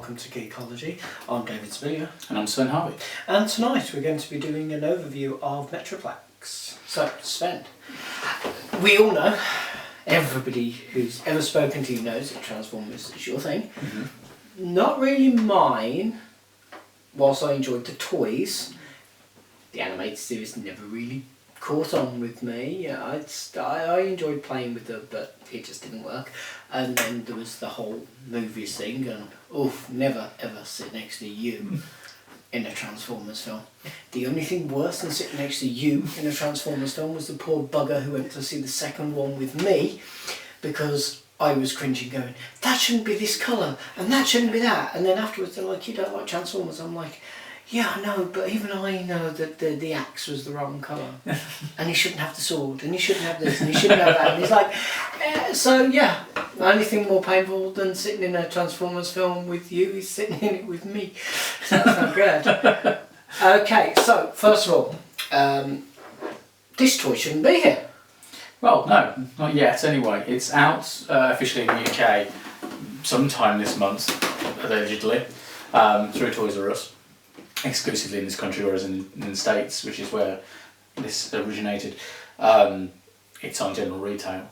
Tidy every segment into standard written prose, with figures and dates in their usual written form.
welcome to Geekology. I'm David Spiller. And I'm Sven Harvey. And tonight we're going to be doing an overview of Metroplex. So, Sven, we all know, everybody who's ever spoken to you knows that Transformers is your thing. Mm-hmm. Not really mine, whilst I enjoyed the toys. The animated series never really caught on with me. Yeah, I enjoyed playing with them, but it just didn't work. And then there was the whole movies thing, and never ever sit next to you in a Transformers film. The only thing worse than sitting next to you in a Transformers film was the poor bugger who went to see the second one with me, because I was cringing going, that shouldn't be this colour, and that shouldn't be that. And then afterwards they're like, you don't like Transformers? I'm like, yeah, I know, but even I know that the axe was the wrong colour. And he shouldn't have the sword, and he shouldn't have this, and he shouldn't have that. And he's like, the only thing more painful than sitting in a Transformers film with you is sitting in it with me. So that's not good. Okay, so first of all, this toy shouldn't be here. Well, no, not yet anyway. It's out officially in the UK sometime this month, allegedly, through Toys R Us. Exclusively in this country, whereas in the States, which is where this originated, it's on general retail.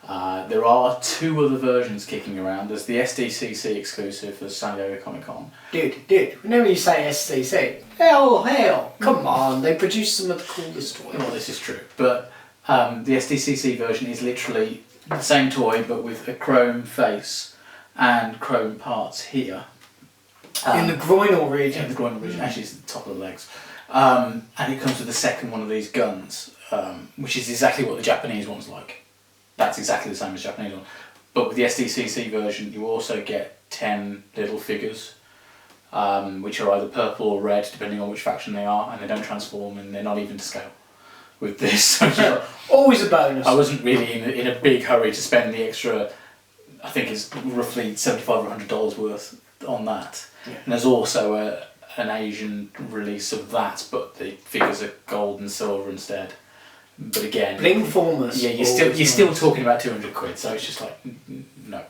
There are two other versions kicking around. There's the SDCC exclusive for San Diego Comic-Con. Dude, whenever you say SDC, hell, come on, they produce some of the coolest toys. Well, this is true, but the SDCC version is literally the same toy, but with a chrome face and chrome parts here. In the groinal region. In the groinal region, actually it's the top of the legs. And it comes with the second one of these guns, which is exactly what the Japanese one's like. That's exactly the same as the Japanese one. But with the SDCC version, you also get 10 little figures, which are either purple or red, depending on which faction they are, and they don't transform, and they're not even to scale with this. Always a bonus. I wasn't really in a big hurry to spend the extra, I think it's roughly $75 or $100 worth on that. Yeah. And there's also an Asian release of that, but the figures are gold and silver instead. But again, bling formers. Yeah, you're still talking about £200, so it's just like no.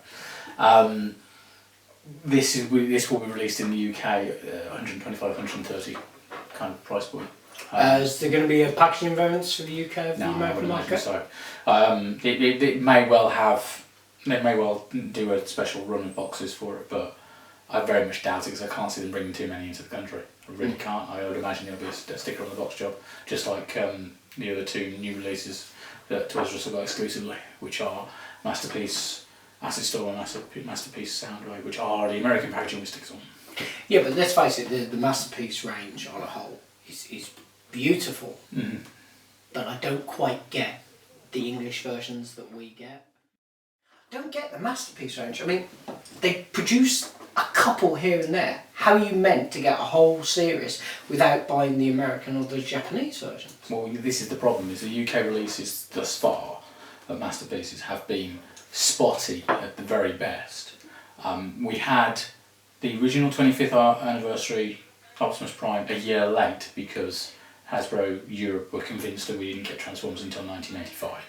This will be released in the UK, 125, 130 kind of price point. Is there going to be a packaging variance for the UK of the American market? So. It may well have. They may well do a special run of boxes for it, but I very much doubt it because I can't see them bringing too many into the country. I really can't. I would imagine there'll be a sticker on the box job, just like the other two new releases that Toys R Us have got exclusively, which are Masterpiece Acid Storm and Masterpiece Soundwave, which are the American packaging with sticks on. Yeah, but let's face it, the Masterpiece range on a whole is beautiful. Mm-hmm. But I don't quite get the English versions that we get. I don't get the Masterpiece range. I mean, they produce a couple here and there. How are you meant to get a whole series without buying the American or the Japanese versions? Well, this is the problem, is the UK releases thus far of Masterpieces have been spotty at the very best. We had the original 25th anniversary Optimus Prime a year late because Hasbro Europe were convinced that we didn't get Transformers until 1985,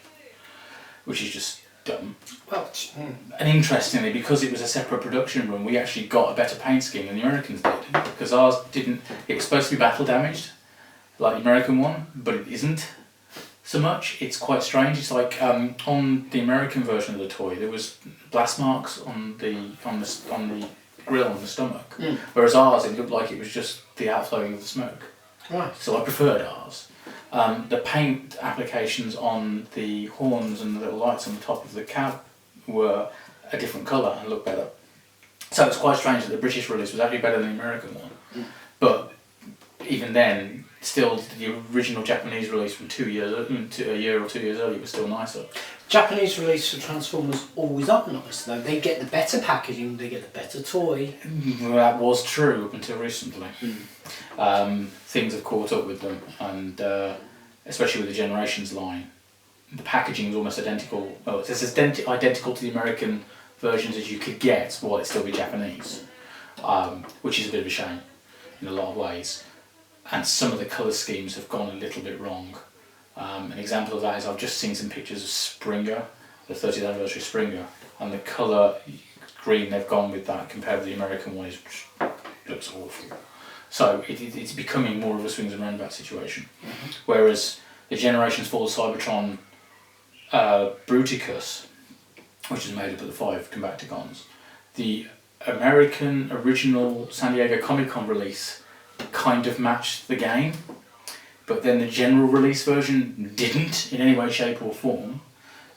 which is just dumb. Well, and interestingly, because it was a separate production run, we actually got a better paint scheme than the Americans did, because ours didn't. It was supposed to be battle damaged, like the American one, but it isn't so much. It's quite strange. It's like on the American version of the toy, there was blast marks on the grill on the stomach, whereas ours, it looked like it was just the outflowing of the smoke. Right. So I preferred ours. The paint applications on the horns and the little lights on the top of the cab were a different colour and looked better. So it's quite strange that the British release was actually better than the American one. Mm. But even then, still the original Japanese release from a year or 2 years earlier was still nicer. Japanese release for Transformers always up nice though. They get the better packaging, they get the better toy. Well, that was true up until recently. Things have caught up with them, and especially with the Generations line, the packaging is almost identical. Well, it's as identical to the American versions as you could get while it still be Japanese, which is a bit of a shame in a lot of ways. And some of the colour schemes have gone a little bit wrong. An example of that is I've just seen some pictures of Springer, the 30th anniversary Springer, and the colour green they've gone with that compared with the American one, which looks awful. So it's becoming more of a swings and roundabouts situation. Whereas the Generations 4 Cybertron Bruticus, which is made up of the 5 Compacticons, the American original San Diego Comic-Con release kind of matched the game, but then the general release version didn't in any way, shape or form.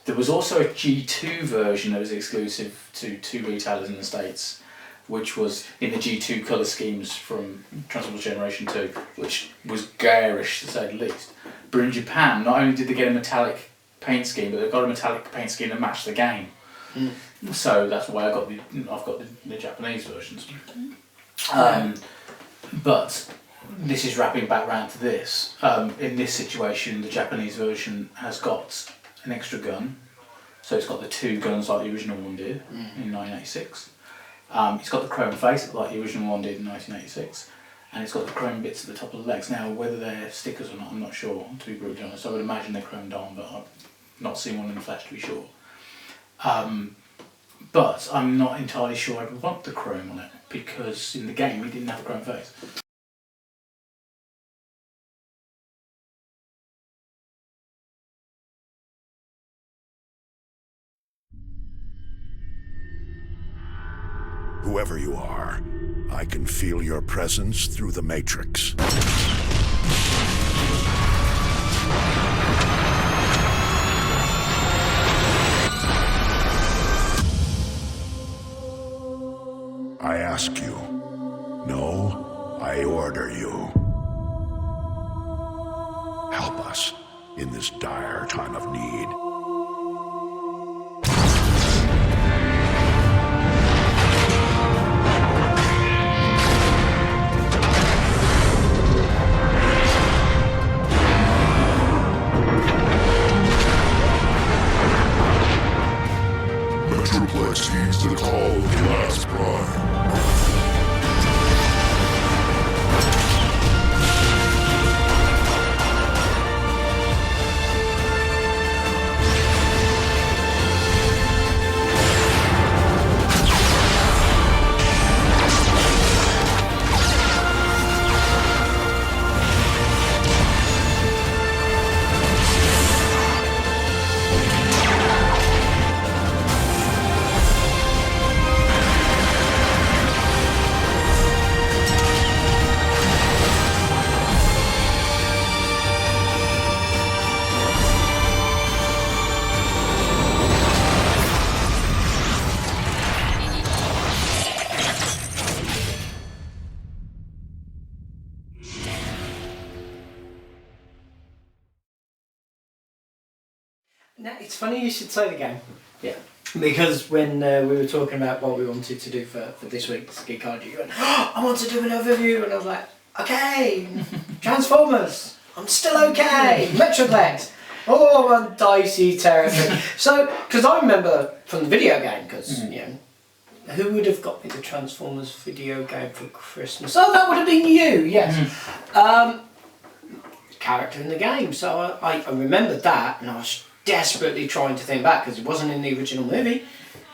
There was also a G2 version that was exclusive to 2 retailers in the States, which was in the G2 colour schemes from Transformers Generation 2, which was garish to say the least. But in Japan, not only did they get a metallic paint scheme, but they got a metallic paint scheme that matched the game. So that's why I've got the Japanese versions. But this is wrapping back round to this. In this situation, the Japanese version has got an extra gun, so it's got the 2 guns like the original one did in 1986. It's got the chrome face like the original one did in 1986, and it's got the chrome bits at the top of the legs. Now, whether they're stickers or not, I'm not sure, to be brutally honest. I would imagine they're chromed on, but I've not seen one in the flesh to be sure. But I'm not entirely sure I would want the chrome on it, because in the game he didn't have a chrome face. Whoever you are, I can feel your presence through the Matrix. I ask you. No, I order you. Help us in this dire time of need. Metroplex heeds the call of the last prime. Now, it's funny you should say the game. Yeah. Because when we were talking about what we wanted to do for this week's Geekology, you went, oh, I want to do an overview, and I was like, okay, Transformers, I'm still okay, Metroplex, oh, I'm on dicey territory. So, because I remember from the video game, because, you know, who would have got me the Transformers video game for Christmas? Oh, that would have been you, yes. Character in the game, so I remembered that, and I was desperately trying to think back because it wasn't in the original movie.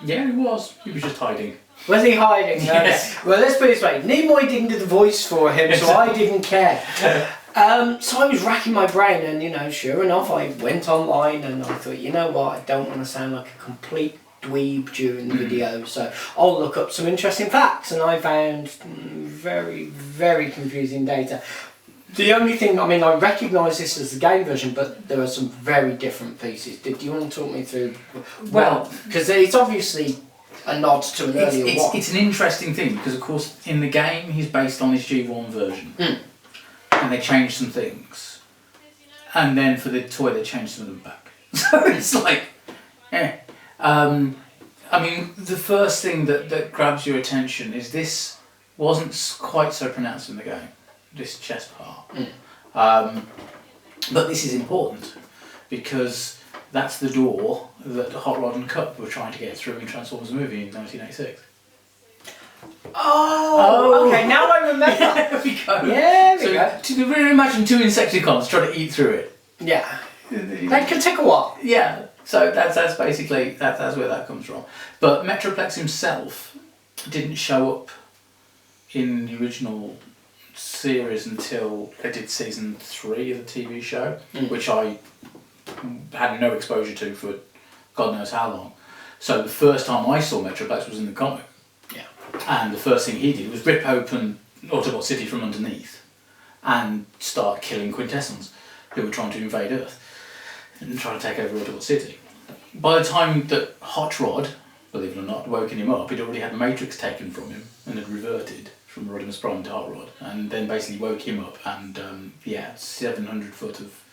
Yeah, he was. He was just hiding. Was he hiding? Yes. Okay. Well, let's put it this way. Nimoy didn't do the voice for him, so I didn't care. So I was racking my brain, and you know, sure enough, I went online and I thought, you know what, I don't want to sound like a complete dweeb during the video, so I'll look up some interesting facts, and I found very, very confusing data. The only thing, I mean, I recognise this as the game version, but there are some very different pieces. Do you want to talk me through? Well, because it's obviously a nod to an earlier one. It's an interesting thing, because of course in the game he's based on his G1 version. And they changed some things. And then for the toy they changed some of them back. So it's like, eh. I mean, the first thing that grabs your attention is this wasn't quite so pronounced in the game. This chest part. But this is important because that's the door that Hot Rod and Cup were trying to get through in Transformers the movie in 1986. Oh, okay, now I remember. There we go. Yeah, there we go. To really imagine 2 Insecticons trying to eat through it. Yeah. That could take a while. Yeah. So that's basically that's where that comes from. But Metroplex himself didn't show up in the original series until they did season 3 of the TV show, which I had no exposure to for God knows how long. So the first time I saw Metroplex was in the comic. Yeah. And the first thing he did was rip open Autobot City from underneath and start killing Quintessons who were trying to invade Earth and try to take over Autobot City. By the time that Hot Rod, believe it or not, woken him up, he'd already had Matrix taken from him and had reverted from Rodimus Prime to Hot Rod, and then basically woke him up and 700 foot of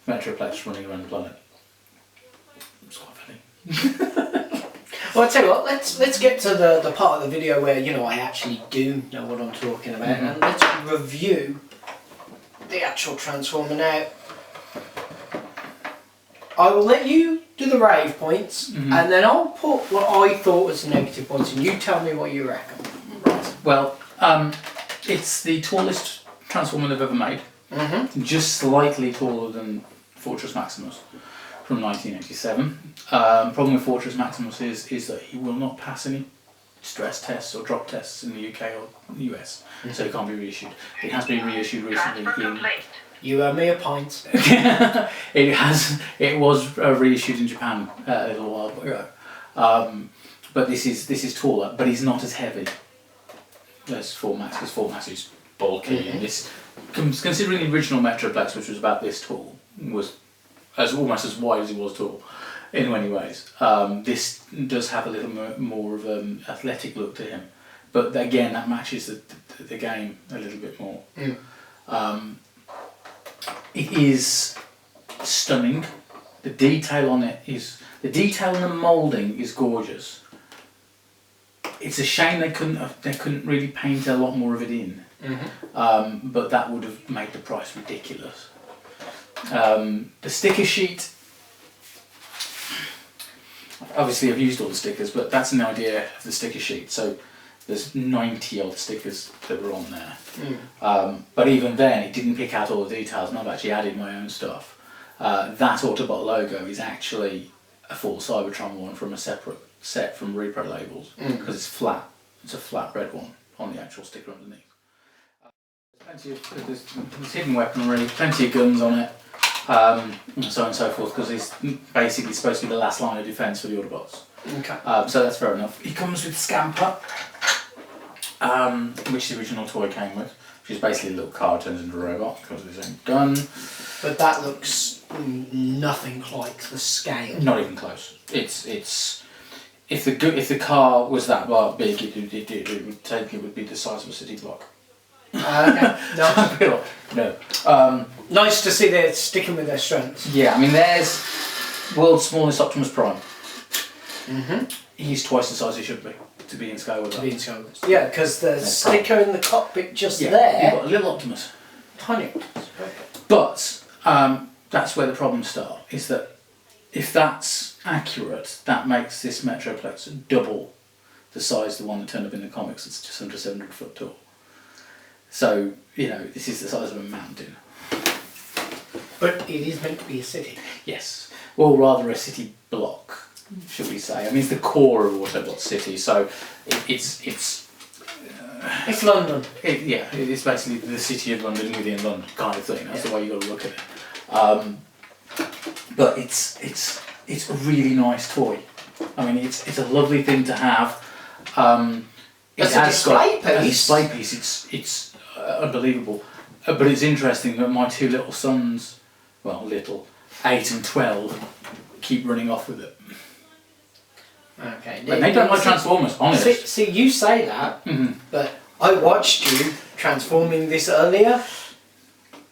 Metroplex running around the planet. It's quite funny. Well, I'll tell you what, let's get to the part of the video where, you know, I actually do know what I'm talking about, and let's review the actual Transformer. Now, I will let you do the rave points, and then I'll put what I thought was the negative points, and you tell me what you reckon. Right. Well, it's the tallest Transformer they've ever made. Just slightly taller than Fortress Maximus from 1987. Problem with Fortress Maximus is that he will not pass any stress tests or drop tests in the UK or the US, so it can't be reissued. It has been reissued recently in... You owe me a pint. It was reissued in Japan a little while ago. But this is taller, but he's not as heavy as Fort Max, because Fort Max is bulky, and this, considering the original Metroplex, which was about this tall, was almost as wide as it was tall in many ways. This does have a little more of an athletic look to him, but again that matches the game a little bit more. It is stunning. The detail on it is, the detail in the moulding is gorgeous. It's a shame they couldn't really paint a lot more of it in, but that would have made the price ridiculous. The sticker sheet, obviously I've used all the stickers, but that's an idea of the sticker sheet. So there's 90 odd stickers that were on there, but even then it didn't pick out all the details, and I've actually added my own stuff. That Autobot logo is actually a full Cybertron one from a separate set from Repro Labels, because it's flat. It's a flat red one on the actual sticker underneath. There's hidden weaponry, plenty of guns on it, and so on and so forth, because it's basically supposed to be the last line of defence for the Autobots. Okay. So that's fair enough. He comes with Scamper, which the original toy came with, which is basically a little car turns into a robot because of his own gun. But that looks nothing like the scale. Not even close. It's if the car was that big, it would be the size of a city block. Okay. No. Nice to see they're sticking with their strengths. Yeah, I mean, there's world's smallest Optimus Prime. He's twice the size he should be to be in scale with that. Yeah, because the sticker in the cockpit just there. You've got a little Optimus. Tiny Optimus. Perfect. But that's where the problems start, is that if that's accurate, that makes this Metroplex double the size of the one that turned up in the comics. It's just under 700 foot tall. So, you know, this is the size of a mountain. But it is meant to be a city. Yes. Well, rather a city block, should we say. I mean, it's the core of Autobot City, so it's London. It's basically the city of London within London kind of thing. That's the way you got to look at it. But it's a really nice toy. I mean, it's a lovely thing to have. It's a display piece. A display piece. It's unbelievable. But it's interesting that my two little sons, well, little, 8 and 12, keep running off with it. Okay. But they don't like Transformers, honestly. See, you say that, but I watched you transforming this earlier,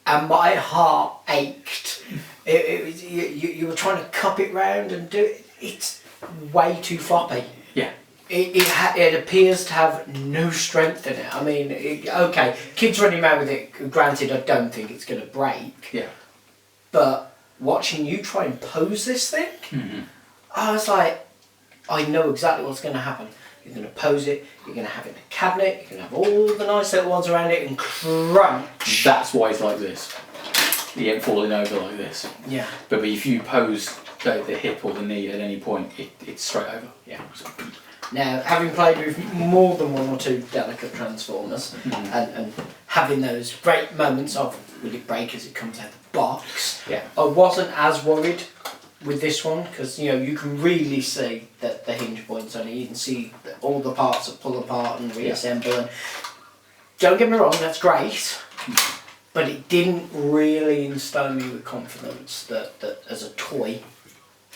and my heart ached. You were trying to cup it round and do it. It's way too floppy. Yeah. It appears to have no strength in it. I mean, okay, kids running around with it, granted, I don't think it's going to break. Yeah. But watching you try and pose this thing, I was like, I know exactly what's going to happen. You're going to pose it, you're going to have it in a cabinet, you're going to have all the nice little ones around it and That's why it's like this. You ain't falling over like this. Yeah. But if you pose the hip or the knee at any point, it's straight over. Yeah. Now, having played with more than one or two delicate Transformers, and having those great moments of will it break as it comes out of the box, I wasn't as worried with this one, because you can really see that the hinge points on it. You can see all the parts that pull apart and reassemble. And don't get me wrong, that's great, but it didn't really instill me with confidence that as a toy,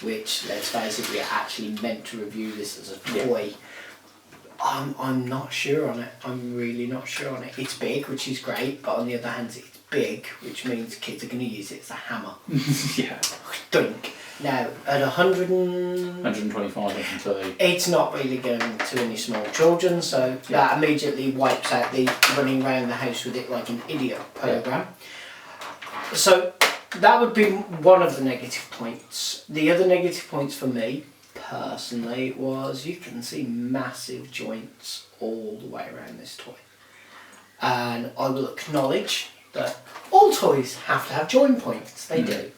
which, let's face it, we are actually meant to review this as a toy. I'm not sure on it. I'm really not sure on it. It's big, which is great, but on the other hand, it's big, which means kids are going to use it as a hammer. Yeah. Dunk. Now, at 125, 130. It's not really going to any small children, so that immediately wipes out the running around the house with it like an idiot program. Yeah. So that would be one of the negative points. The other negative points for me, personally, was you can see massive joints all the way around this toy. And I will acknowledge that all toys have to have joint points, they do.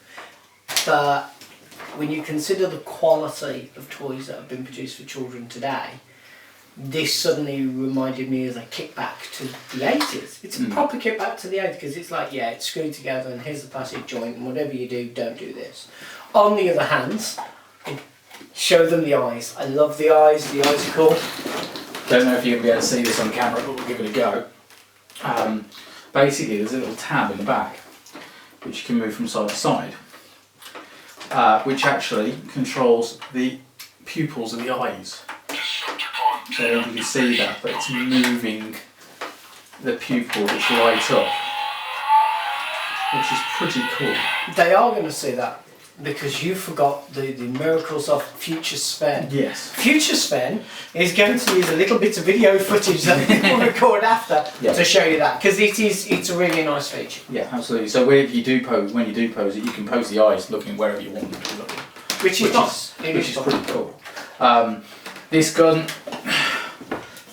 But when you consider the quality of toys that have been produced for children today, this suddenly reminded me as a kickback to the 80s. It's a proper kickback to the 80s, because it's like, it's screwed together and here's the plastic joint, and whatever you do, don't do this. On the other hand, show them the eyes. I love the eyes are cool. Don't know if you're going to be able to see this on camera, but we'll give it a go. Basically, there's a little tab in the back, which you can move from side to side, which actually controls the pupils of the eyes. So I don't know if you can see that, but it's moving the pupils which light up, which is pretty cool. They are going to see that, because you forgot the miracles of Future Sven. Yes. Future Sven is going to use a little bit of video footage that we'll record after to show you that, because it's a really nice feature. Yeah, absolutely. So when you do pose it, you can pose the eyes looking wherever you want them to look. Which is pretty cool. This gun,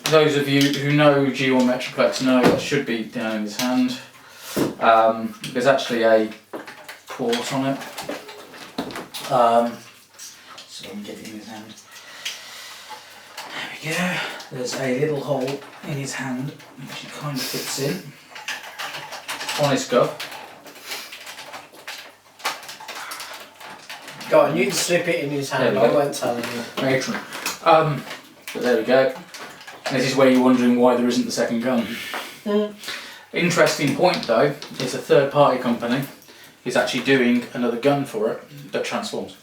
those of you who know G1 Metroplex know that should be down in his hand. There's actually a port on it. So I can get it in his hand. There we go. There's a little hole in his hand which he kind of fits in. Honest go. Go on, you can slip it in his hand, I won't tell him. Excellent. But there we go. This is where you're wondering why there isn't the second gun. Interesting point though, is a third party company is actually doing another gun for it that transforms.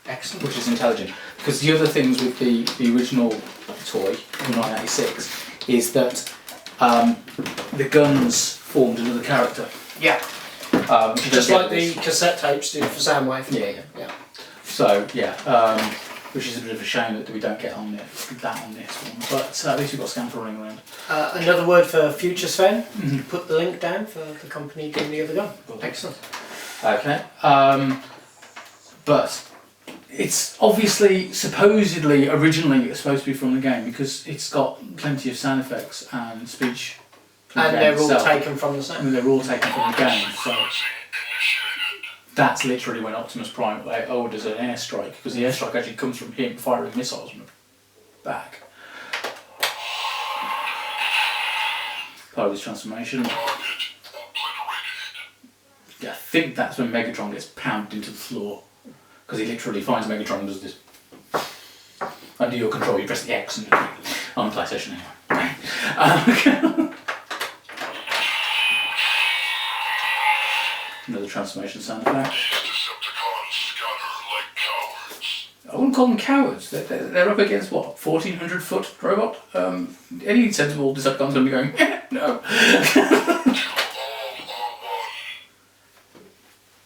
Excellent. Which is intelligent. Because the other things with the original toy from 1986 is that the guns formed another character. Yeah. Just like the cassette tapes did for Soundwave. Yeah. So, which is a bit of a shame that we don't get on this one. But at least we've got Scamper running around. Another word for Future Sven. Put the link down for the company doing the other gun. Excellent. Okay. But it's obviously, supposedly, originally it's supposed to be from the game, because it's got plenty of sound effects and speech. And they're all taken from the I sound. mean, they're all taken from the game. So that's literally when Optimus Prime orders an airstrike, because the airstrike actually comes from him firing missiles from the back. Part of his transformation. Yeah, I think that's when Megatron gets pounded into the floor, because he literally finds Megatron and does this. Under your control, you press the X and on PlayStation anyway. Another transformation sound effect. I wouldn't call them cowards. They're up against what, 1,400-foot robot? Any sensible Decepticon's going to be going, no.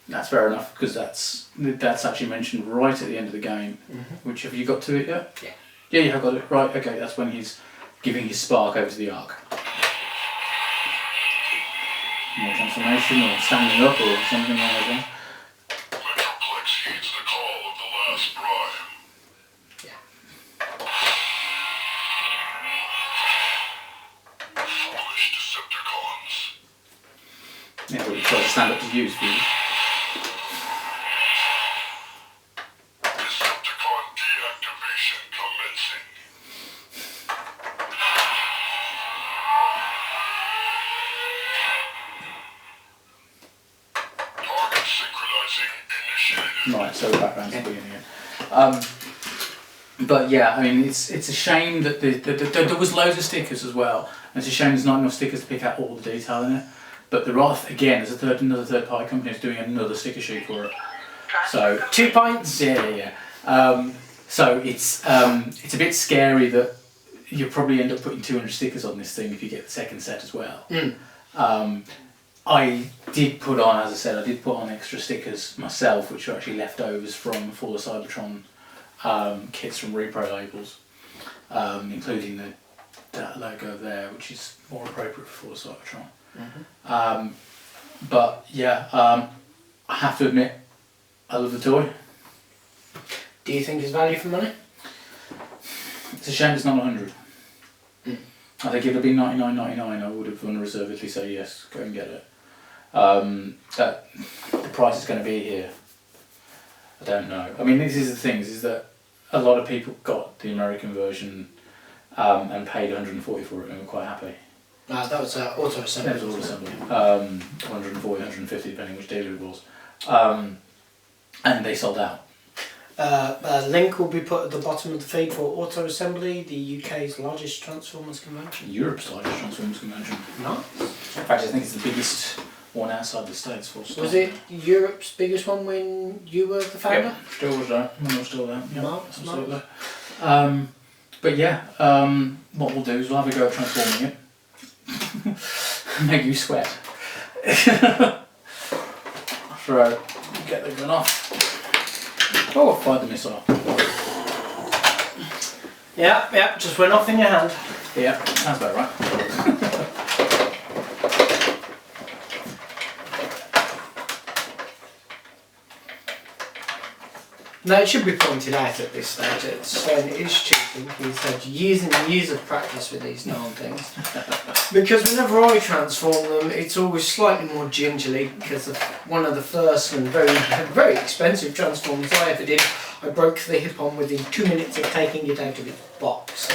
That's fair enough, because that's actually mentioned right at the end of the game. Which, have you got to it yet? Yeah. Yeah, you have got it. Right, okay, that's when he's giving his spark over to the Ark. More transformation, or standing up, or something like that. Metroplex heeds the call of the last prime. Yeah. Foolish Decepticons. Yeah, but you try to stand up to use for you. so the background's at the beginning again. But yeah, I mean, it's a shame that there was loads of stickers as well. And it's a shame there's not enough stickers to pick out all the detail in it. But there are, again, there's another third-party company that's doing another sticker sheet for it. So 2 pints. yeah. So it's a bit scary that you'll probably end up putting 200 stickers on this thing if you get the second set as well. I did put on, as I said, extra stickers myself, which are actually leftovers from For the Cybertron kits from repro labels, including that logo there, which is more appropriate for the Cybertron. But yeah, I have to admit, I love the toy. Do you think it's value for money? It's a shame it's not 100. I think if it had been $99.99, I would have unreservedly said yes, go and get it. The price is going to be here. I don't know. I mean, this is the thing, is that a lot of people got the American version and paid $140 for it and were quite happy. That was auto assembly. That was auto assembly. $140, $150 depending which dealer it was. And they sold out. A link will be put at the bottom of the feed for Auto Assembly, the UK's largest Transformers convention. Europe's largest Transformers convention. Nice. In fact, I think it's the biggest one outside the States. Was it Europe's biggest one when you were the founder? Yep, still was there. When I was still there. Yep, Marvellous, absolutely. But yeah, what we'll do is we'll have a go at transforming it. Make you sweat. Throw, get the gun off. Oh, I fired the missile. Yeah, just went off in your hand. Yeah, that's about right. Now it should be pointed out at this stage that Sven is cheating. He's had years and years of practice with these darn things. Because whenever I transform them, it's always slightly more gingerly because of one of the first and very expensive transforms I ever did. I broke the hip on within 2 minutes of taking it out of its box.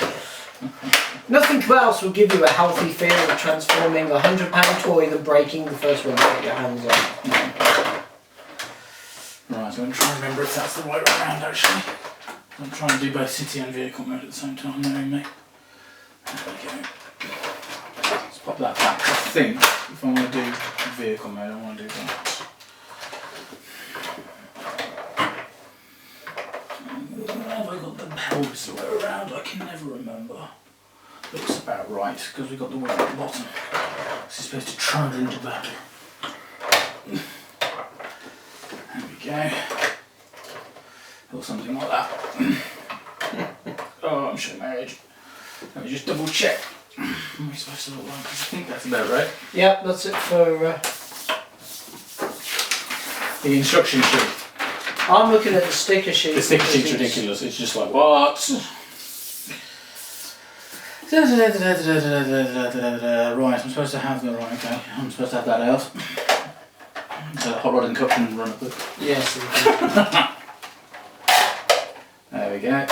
Nothing else will give you a healthy feel of transforming a £100 toy than breaking the first one you get your hands on. Right, so I'm going to try and remember if that's the right way around actually. I'm trying to do both city and vehicle mode at the same time, knowing me. There we go. Let's pop that back. I think if I want to do vehicle mode, I want to do that. Have I got the pelvis the way around? I can never remember. Looks about right because we've got the wheel at the bottom. This is supposed to trundle into battle. There we go. Or something like that. Oh, I'm showing my age. Let me just double check. Am I supposed to look like? Because I think that's about right. Yep, that's it for the instruction sheet. I'm looking at the sticker sheet. The sticker sheet's ridiculous. It's just like, what? Right, I'm supposed to have the right, okay. I'm supposed to have that out. So hot rod and cup can run up with. Yes. There we go.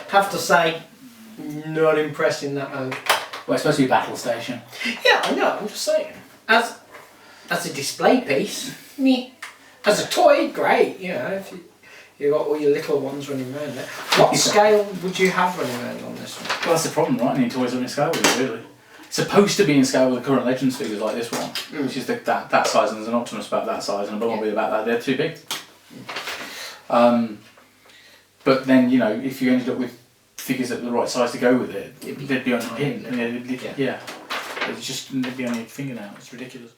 Have to say, not impressed in that mode. Well, it's supposed to be a battle station. Yeah, I know. I'm just saying. As a display piece, meh. As a toy, great. You know, if you got all your little ones running around there. What scale would you have running around on this one? Well, that's the problem, right? Any toys are in scale with it, really. It's supposed to be in scale with the current Legends figures like this one, which is that size, and there's an Optimus about that size, and a Bumblebee about that. They're too big. But then, you know, if you ended up with figures at the right size to go with it, they'd be on your pin. Yeah. They'd be on your fingernail. It's ridiculous.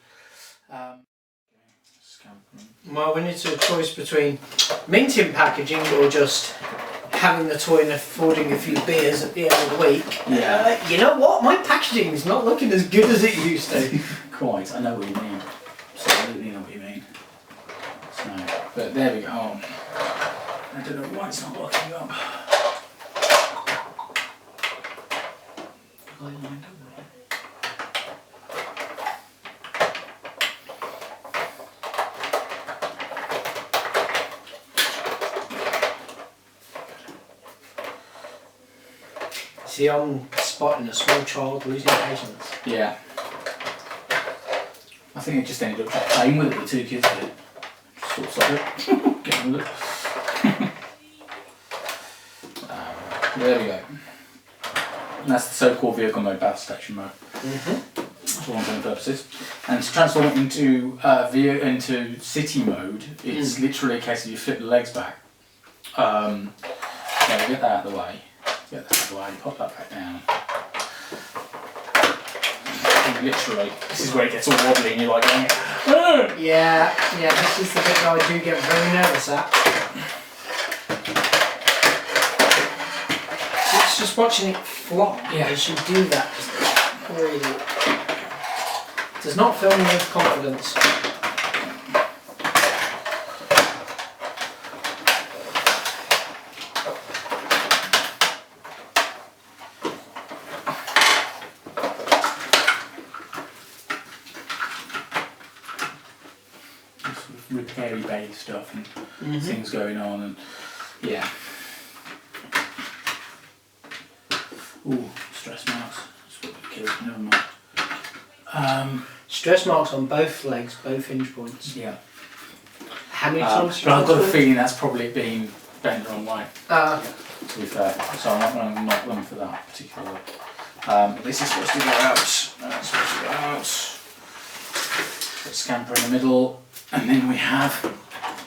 Well, when it's a choice between minting packaging or just having the toy and affording a few beers at the end of the week, you know what? My packaging is not looking as good as it used to. Quite, I know what you mean. Absolutely know what you mean. So, but there we go. Oh, I don't know why it's not locking up. I lined up. See, I'm spotting a small child losing patience. Yeah. I think it just ended up playing with it, the two kids did. Short socket. Get on with it. There we go. And that's the so-called vehicle mode, battle station mode. For all intents and purposes. And to transform it into city mode, it's literally a case of you flip the legs back. So get that out of the way. Get that out of the way. Pop that back down. And literally, this is where it gets all wobbly, and you're like going, "Ah!" Yeah. This is the bit that I do get very nervous at. It's just watching it flop as you do that. Just really does not fill me with confidence. Repairy bay stuff and things going on, and yeah. Ooh, stress marks. That's what kills me. Never mind. Stress marks on both legs, both hinge points. Yeah. How many times? But I've got a feeling that's probably been bent the wrong way. Okay. To be fair, so I'm not going to knock them for that particularly. But this is supposed to go out. That's supposed to go out. Put scamper in the middle. And then we have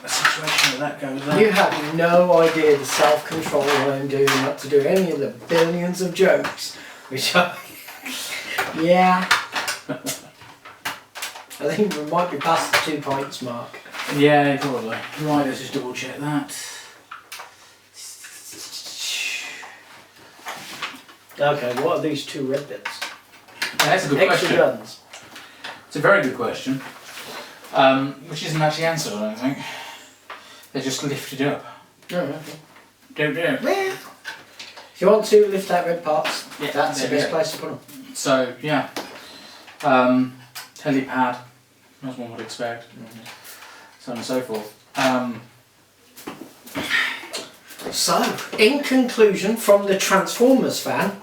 a situation where that goes up. You have no idea the self-control I'm doing not to do any of the billions of jokes, which I... yeah. I think we might be past the 2 points mark. Yeah, probably. Right, let's just double check that. Okay, what are these two red bits? That's a good Extra question. guns. It's a very good question. Which isn't actually answered, I don't think. They're just lifted up. Oh, okay. Don't do it. Well, if you want to lift out red parts, Yeah, that's the there we best go. place to put them. So, yeah. Helipad, as one would expect. So on and so forth. So, in conclusion, from the Transformers fan,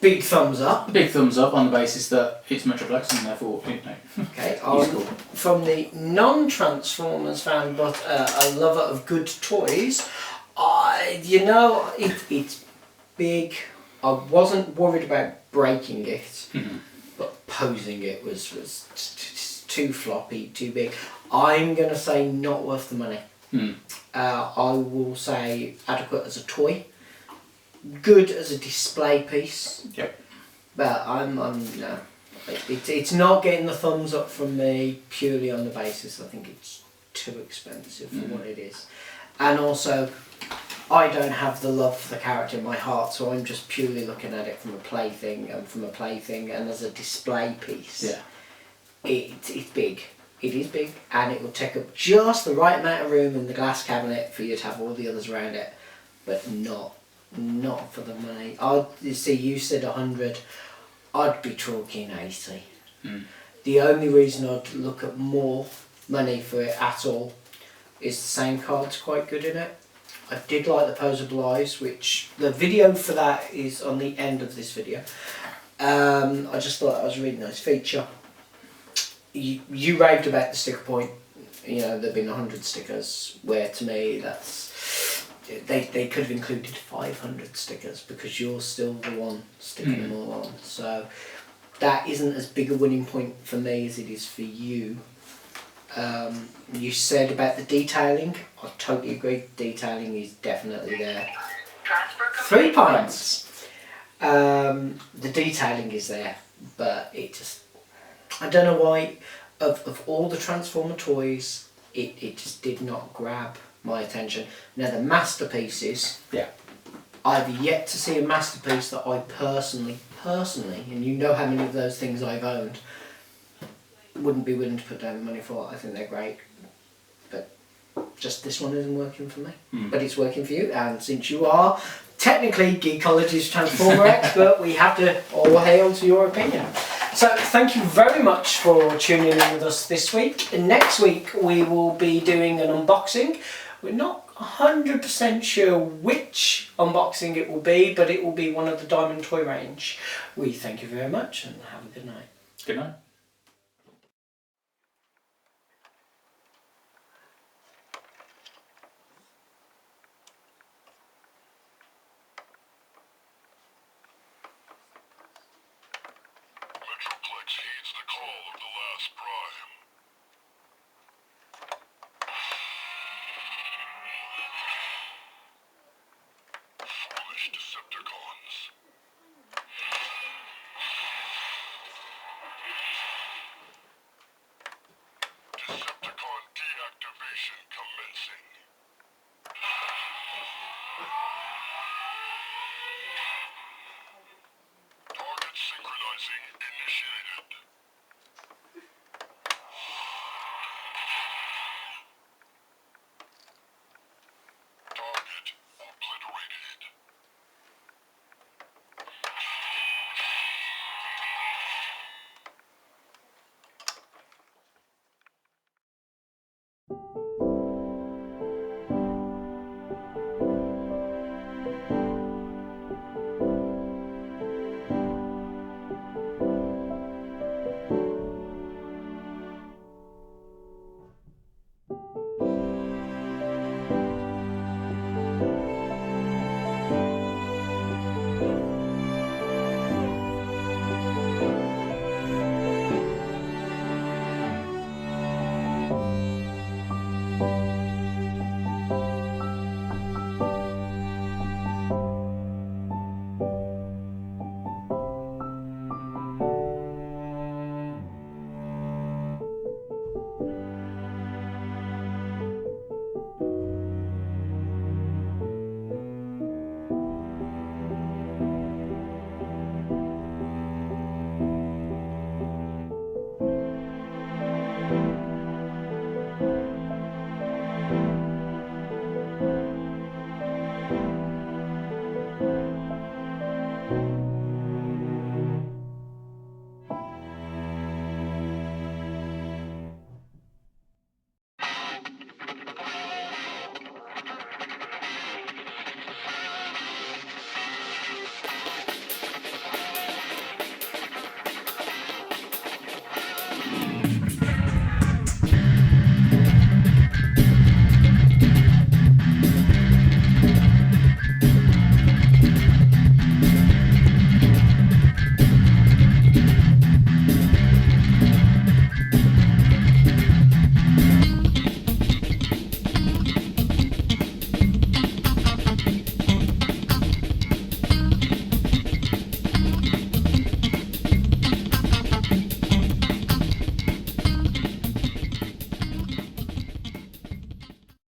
big thumbs up. Big thumbs up on the basis that it's Metroplex and therefore, you know, Okay, he's cool. from the non-Transformers fan but a lover of good toys, it's big. I wasn't worried about breaking it, but posing it was too floppy, too big. I'm going to say not worth the money. I will say adequate as a toy, good as a display piece. Yep. But no. It's not getting the thumbs up from me purely on the basis I think it's too expensive for what it is. And also, I don't have the love for the character in my heart, so I'm just purely looking at it from a plaything and as a display piece. Yeah. It's big. It is big, and it will take up just the right amount of room in the glass cabinet for you to have all the others around it, but not for the money. You see, you said 100. I'd be talking 80. The only reason I'd look at more money for it at all is the same card's quite good in it. I did like the posable eyes, which the video for that is on the end of this video. I just thought that was a really nice feature. You raved about the sticker point. You know, there've been 100 stickers, where to me that's... They could have included 500 stickers because you're still the one sticking them all on. So that isn't as big a winning point for me as it is for you. You said about the detailing. I totally agree. Detailing is definitely there. 3 points. The detailing is there, but it just... I don't know why, of all the Transformer toys, it just did not grab my attention. Now the masterpieces, I've yet to see a masterpiece that I personally, and you know how many of those things I've owned, wouldn't be willing to put down the money for. I think they're great, but just this one isn't working for me. But it's working for you, and since you are technically Geekology's Transformer expert, we have to all hail to your opinion. So thank you very much for tuning in with us this week. Next week we will be doing an unboxing. We're not 100% sure which unboxing it will be, but it will be one of the Diamond Toy range. We thank you very much and have a good night. Good night. Decepticons. Decepticon deactivation commencing. Target synchronizing initiated. Target obliterated.